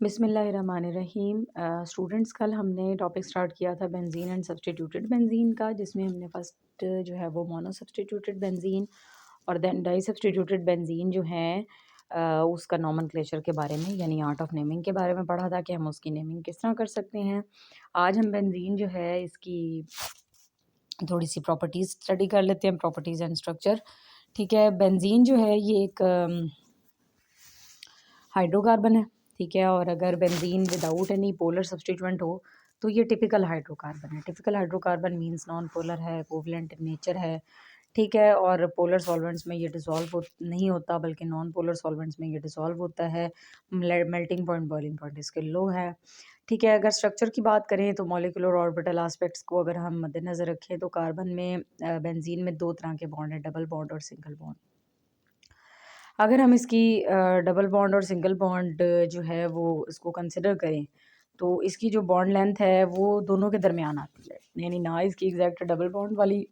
बिस्मिल्लाहिर्रहमानिर्रहीम। स्टूडेंट्स, कल हमने टॉपिक स्टार्ट किया था बेंजीन एंड सब्स्टिट्यूटेड बेंजीन का, जिसमें हमने फर्स्ट जो है वो मोनो सब्स्टिट्यूटेड बेंजीन और देन डाई सब्स्टिट्यूटेड बेंजीन जो है उसका नोमेनक्लेचर के बारे में यानी आर्ट ऑफ नेमिंग के बारे में पढ़ा था कि हम उसकी नेमिंग किस तरह कर सकते हैं। आज हम बेंजीन जो है इसकी थोड़ी सी प्रॉपर्टीज़ स्टडी कर लेते हैं, प्रॉपर्टीज़ एंड स्ट्रक्चर। ठीक है, बेंजीन जो है ये एक हाइड्रोकार्बन है। ठीक है, और अगर benzene without any polar substituent हो तो ये टिपिकल हाइड्रोकार्बन है। Typical hydrocarbon means non polar है, कोवलेंट इन नेचर है। ठीक है, और पोलर सॉल्वेंट्स में ये डिसॉल्व नहीं होता, बल्कि नॉन पोलर सॉल्वेंट्स में ये डिसॉल्व होता है। मेल्टिंग पॉइंट, बॉइलिंग पॉइंट इसके लो है। ठीक है, अगर स्ट्रक्चर की बात करें तो मॉलिक्यूलर ऑर्बिटल एस्पेक्ट्स को अगर हम मद्देनज़र रखें तो कार्बन में बेंजीन में दो तरह के बॉन्ड हैं, डबल बॉन्ड और सिंगल बॉन्ड। अगर हम इसकी डबल बॉन्ड और सिंगल बॉन्ड जो है वो इसको कंसिडर करें तो इसकी जो बॉन्ड लेंथ है वो दोनों के दरमियान आती है, यानी ना इसकी एग्जैक्ट डबल बॉन्ड वाली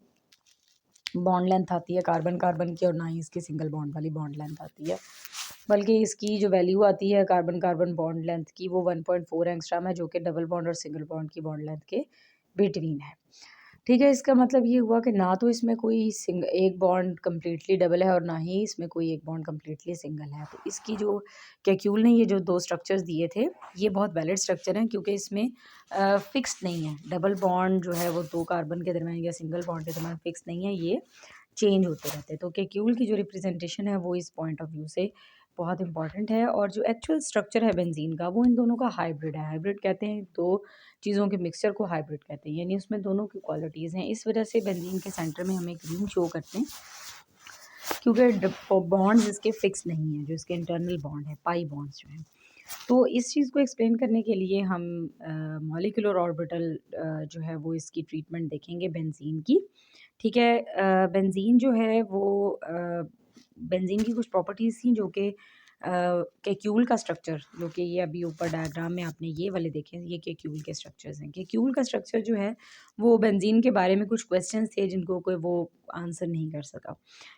बॉन्ड लेंथ आती है कार्बन कार्बन की, और ना ही इसकी सिंगल बॉन्ड वाली बॉन्ड लेंथ आती है, बल्कि इसकी जो वैल्यू आती है कार्बन कार्बन बॉन्ड लेंथ की वो 1.4 एंगस्ट्रॉम है, जो कि डबल बॉन्ड और सिंगल बॉन्ड की बॉन्ड लेंथ के बिटवीन है। ठीक है, इसका मतलब ये हुआ कि ना तो इसमें कोई एक बॉन्ड कम्प्लीटली डबल है और ना ही इसमें कोई एक बॉन्ड कम्प्लीटली सिंगल है। तो इसकी जो कैक्यूल ने ये जो दो स्ट्रक्चर्स दिए थे ये बहुत वैलिड स्ट्रक्चर हैं, क्योंकि इसमें फिक्स्ड नहीं है। डबल बॉन्ड जो है वो दो कार्बन के दरमियान या सिंगल बॉन्ड के दरमियान फिक्स नहीं है, ये चेंज होते रहते हैं। तो कैक्यूल की जो रिप्रेजेंटेशन है वो इस पॉइंट ऑफ व्यू से बहुत इंपॉर्टेंट है। और जो एक्चुअल स्ट्रक्चर है बेंजीन का वो इन दोनों का हाइब्रिड है। हाइब्रिड कहते हैं दो चीज़ों के मिक्सचर को हाइब्रिड कहते हैं, यानी उसमें दोनों की क्वालिटीज़ हैं। इस वजह से बेंजीन के सेंटर में हम एक रिंग शो करते हैं, क्योंकि बॉन्ड्स इसके फिक्स नहीं है, जो इसके इंटरनल बॉन्ड है पाई बॉन्ड्स जो हैं। तो इस चीज़ को एक्सप्लेन करने के लिए हम मॉलिक्यूलर ऑर्बिटल जो है वो इसकी ट्रीटमेंट देखेंगे बेंजीन की। ठीक है, बेंजीन जो है वो बेंजीन की कुछ प्रॉपर्टीज़ थी जो कि कैक्यूल का स्ट्रक्चर, जो कि ये अभी ऊपर डायग्राम में आपने ये वाले देखे हैं, ये कैक्यूल के स्ट्रक्चर्स हैं। कैक्यूल का स्ट्रक्चर जो है वो बेंजीन के बारे में कुछ क्वेश्चंस थे जिनको कोई वो आंसर नहीं कर सका।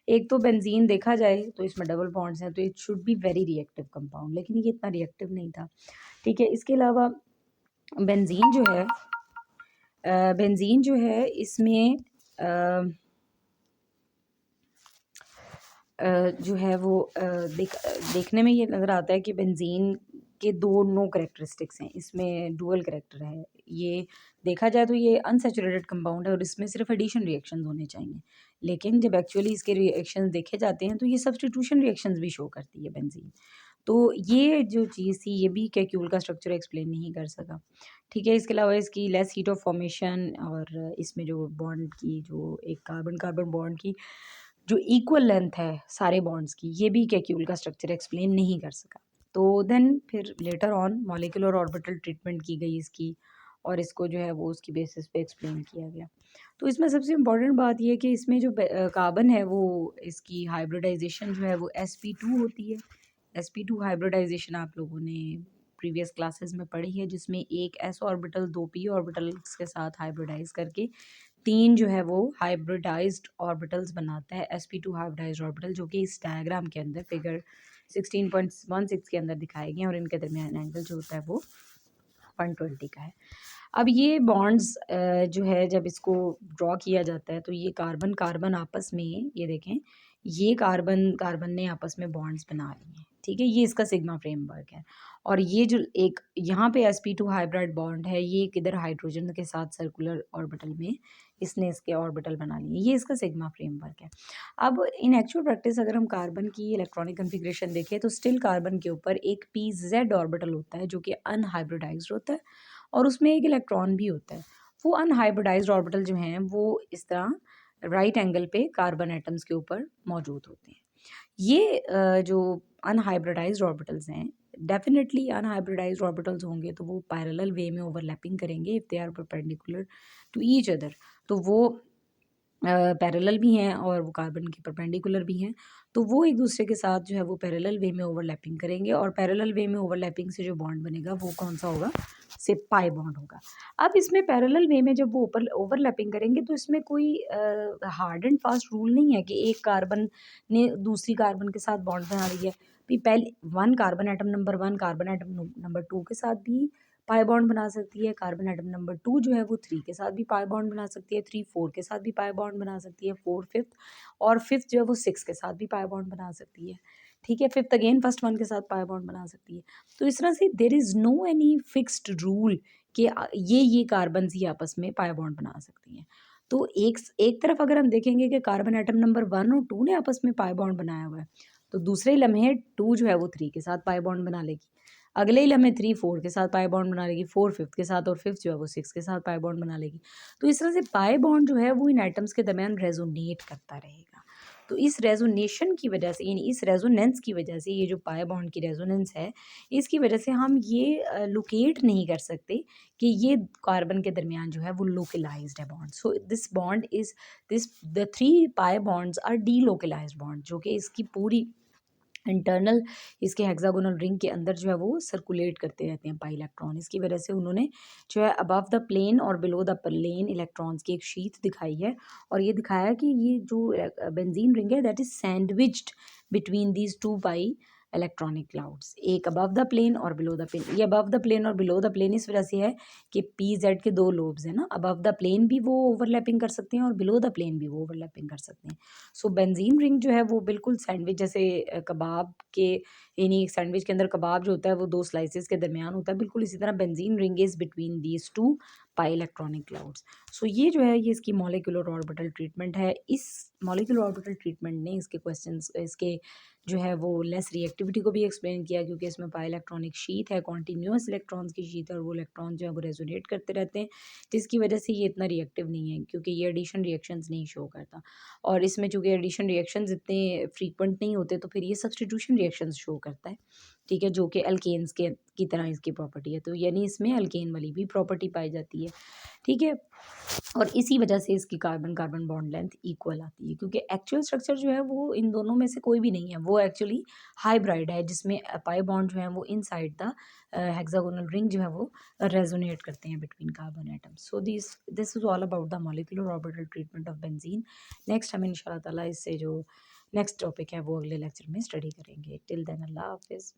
एक तो बेंजीन देखा जाए तो इसमें डबल बॉन्ड्स हैं, तो it should be very reactive compound, लेकिन ये इतना रिएक्टिव नहीं था। ठीक है, इसके अलावा बेंजीन जो है बेंजीन जो है इसमें जो है वो देखने में ये नज़र आता है कि बेंजीन के दोनों कैरेक्टरिस्टिक्स हैं, इसमें डुअल कैरेक्टर है। ये देखा जाए तो ये अनसैचुरेटेड कंपाउंड है और इसमें सिर्फ एडिशन रिएक्शंस होने चाहिए, लेकिन जब एक्चुअली इसके रिएक्शंस देखे जाते हैं तो ये सब्स्टिट्यूशन रिएक्शंस भी शो करती है बेंजीन। तो ये जो चीज़ थी ये भी कैक्यूल का स्ट्रक्चर एक्सप्लेन नहीं कर सका। ठीक है, इसके अलावा इसकी लेस हीट ऑफ फॉर्मेशन और इसमें जो बॉन्ड की जो एक कार्बन कार्बन बॉन्ड की जो इक्वल लेंथ है सारे बॉन्ड्स की, ये भी कैक्यूल का स्ट्रक्चर एक्सप्लेन नहीं कर सका। तो देन फिर later on molecular orbital treatment की गई इसकी, और इसको जो है वो उसकी बेसिस पे एक्सप्लेन किया गया। तो इसमें सबसे इम्पोर्टेंट बात ये है कि इसमें जो कार्बन है वो इसकी हाइब्रिडाइजेशन जो है वो sp2 होती है। sp2 हाइब्रिडाइजेशन आप लोगों ने प्रीवियस क्लासेस में पढ़ी है, जिसमें एक s ऑर्बिटल दो p ऑर्बिटल्स के साथ हाइब्रिडाइज करके तीन जो है वो हाइब्रिडाइज्ड ऑर्बिटल्स बनाता है sp2 हाइब्रिडाइज्ड ऑर्बिटल, जो कि इस डायग्राम के अंदर फिगर 16.16 के अंदर दिखाए गए हैं, और इनके दरमियान एंगल जो होता है वो 120 का है। अब ये बॉन्ड्स जो है जब इसको ड्रॉ किया जाता है तो ये कार्बन कार्बन आपस में, ये देखें, ये कार्बन कार्बन ने आपस में बॉन्ड्स बना लिए हैं। ठीक है, ये इसका सिग्मा फ्रेमवर्क है। और ये जो एक यहाँ पे sp2 हाइब्रिड बॉन्ड है, ये किधर हाइड्रोजन के साथ सर्कुलर ऑर्बिटल में इसने इसके ऑर्बिटल बना लिए, ये इसका सिग्मा फ्रेमवर्क है। अब इन एक्चुअल प्रैक्टिस अगर हम कार्बन की इलेक्ट्रॉनिक कन्फिग्रेशन देखें तो स्टिल कार्बन के ऊपर एक pz ऑर्बिटल होता है जो कि अनहाइब्रिडाइज्ड होता है, और उसमें एक इलेक्ट्रॉन भी होता है। वो अनहाइब्रिडाइज्ड ऑर्बिटल जो हैं वो इस तरह राइट एंगल पे कार्बन एटम्स के ऊपर मौजूद होते हैं। ये जो अनहाइब्रिडाइज्ड ऑर्बिटल्स हैं, डेफिनेटली अनहाइब्रिडाइज्ड ऑर्बिटल्स होंगे तो वो पैरेलल वे में ओवरलैपिंग करेंगे if they are perpendicular to each other. तो वो पैरेलल भी हैं और वो कार्बन के परपेंडिकुलर भी हैं, तो वो एक दूसरे के साथ जो है वो पैरेलल वे में ओवरलैपिंग करेंगे, और पैरेलल वे में ओवरलैपिंग से जो बॉन्ड बनेगा वो कौन सा होगा, से पाई बॉन्ड होगा। अब इसमें पैरेलल वे में जब वो ऊपर ओवरलैपिंग करेंगे तो इसमें कोई हार्ड एंड फास्ट रूल नहीं है कि एक कार्बन ने दूसरी कार्बन के साथ बॉन्ड बना लिया, भी पहले 1 carbon atom number 1 carbon atom number 2 के साथ भी पाई बॉन्ड बना सकती है, कार्बन एटम नंबर 2 जो है वो 3 के साथ भी पाई बॉन्ड बना सकती है, 3 4 के साथ भी पाई बॉन्ड बना सकती है, 4 5th और 5th जो है वो 6 के साथ भी पाई बॉन्ड बना सकती है। ठीक है, 5th अगेन फर्स्ट 1 के साथ पाई बॉन्ड बना सकती है। तो इस तरह से there is no any fixed rule कि ये कार्बन्स ही आपस में पाई बॉन्ड बना सकती हैं। तो एक तरफ अगर हम देखेंगे कि कार्बन एटम नंबर 1 और 2 ने आपस में पाई बॉन्ड बनाया हुआ है, तो दूसरे लम्हे 2 जो है वो 3 के साथ पाई बॉन्ड बना लेगी। अगले ही लम्हे 3 4 के साथ पाई बॉन्ड बना लेगी, 4 5th के साथ और 5th जो है वो 6 के साथ पाई बॉन्ड बना लेगी। तो इस तरह से पाई बॉन्ड जो है वो इन एटम्स के दरमियान रेजोनेट करता रहेगा। तो इस रेजोनेशन की वजह से, यानी इस रेजोनेंस की वजह से, ये जो पाई बॉन्ड की रेजोनेंस है, इसकी वजह से हम ये लोकेट नहीं कर सकते कि ये कार्बन के दरमियान जो है वो लोकलाइज्ड है bond. So this bond is this the 3 pi bonds are delocalised bond, जो कि इसकी पूरी इंटरनल इसके हेक्सागोनल रिंग के अंदर जो है वो सर्कुलेट करते रहते हैं पाई इलेक्ट्रॉन। इसकी वजह से उन्होंने जो है अबव द प्लेन और बिलो द प्लेन इलेक्ट्रॉन्स की एक शीट दिखाई है, और ये दिखाया कि ये जो बेंजीन रिंग है that is sandwiched between these 2 pi electronic clouds, एक अबव द प्लेन और बिलो द प्लेन। ये अबव द प्लेन और बिलो द प्लेन इस वजह से है कि पी जेड के 2 लोब्स हैं ना, अबव द प्लेन भी वो ओवरलैपिंग कर सकते हैं और बिलो द प्लेन भी वो ओवरलैपिंग कर सकते हैं। सो बेंजीन रिंग जो है वो बिल्कुल सैंडविच जैसे कबाब के, यानी सैंडविच के अंदर कबाब जो होता है वो 2 स्लाइसेस के दरमियान होता है, बिल्कुल इसी तरह benzene ring is between these 2 pi electronic clouds. So ये जो है ये इसकी मॉलिक्यूलर ऑर्बिटल ट्रीटमेंट है। इस मॉलिक्यूलर ऑर्बिटल ट्रीटमेंट ने इसके क्वेश्चंस, इसके जो है वो लेस रिएक्टिविटी को भी एक्सप्लेन किया, क्योंकि इसमें पाई इलेक्ट्रॉनिक शीट है, कॉन्टीन्यूअस इलेक्ट्रॉन्स की शीट है, और वो इलेक्ट्रॉन जो है वो रेजोनेट करते रहते हैं, जिसकी वजह से ये इतना रिएक्टिव नहीं है, क्योंकि ये एडिशन रिएक्शंस नहीं शो करता। और इसमें चूँकि एडिशन रिएक्शंस इतने फ्रीक्वेंट नहीं होते, तो फिर ये सब्स्टिट्यूशन रिएक्शंस शो करता है, ठीक है, जो कि अल्केन्स के की तरह इसकी प्रॉपर्टी है। तो यानी इसमें अल्केन वाली भी प्रॉपर्टी पाई जाती है, ठीक है। और इसी वजह से इसकी carbon carbon bond length equal आती है, क्योंकि एक्चुअल स्ट्रक्चर जो है वो इन दोनों में से कोई भी नहीं है, वो एक्चुअली हाइब्राइड है, जिसमें पाई बॉन्ड जो है वो इनसाइड द हेक्सागोनल रिंग जो है वो रेजोनेट करते हैं between carbon atoms. So this is all about the molecular orbital treatment of benzene. Next हम इंशाल्लाह ताला इससे जो नेक्स्ट टॉपिक है वो अगले लेक्चर में स्टडी करेंगे। टिल देन अल्लाह हाफिज़।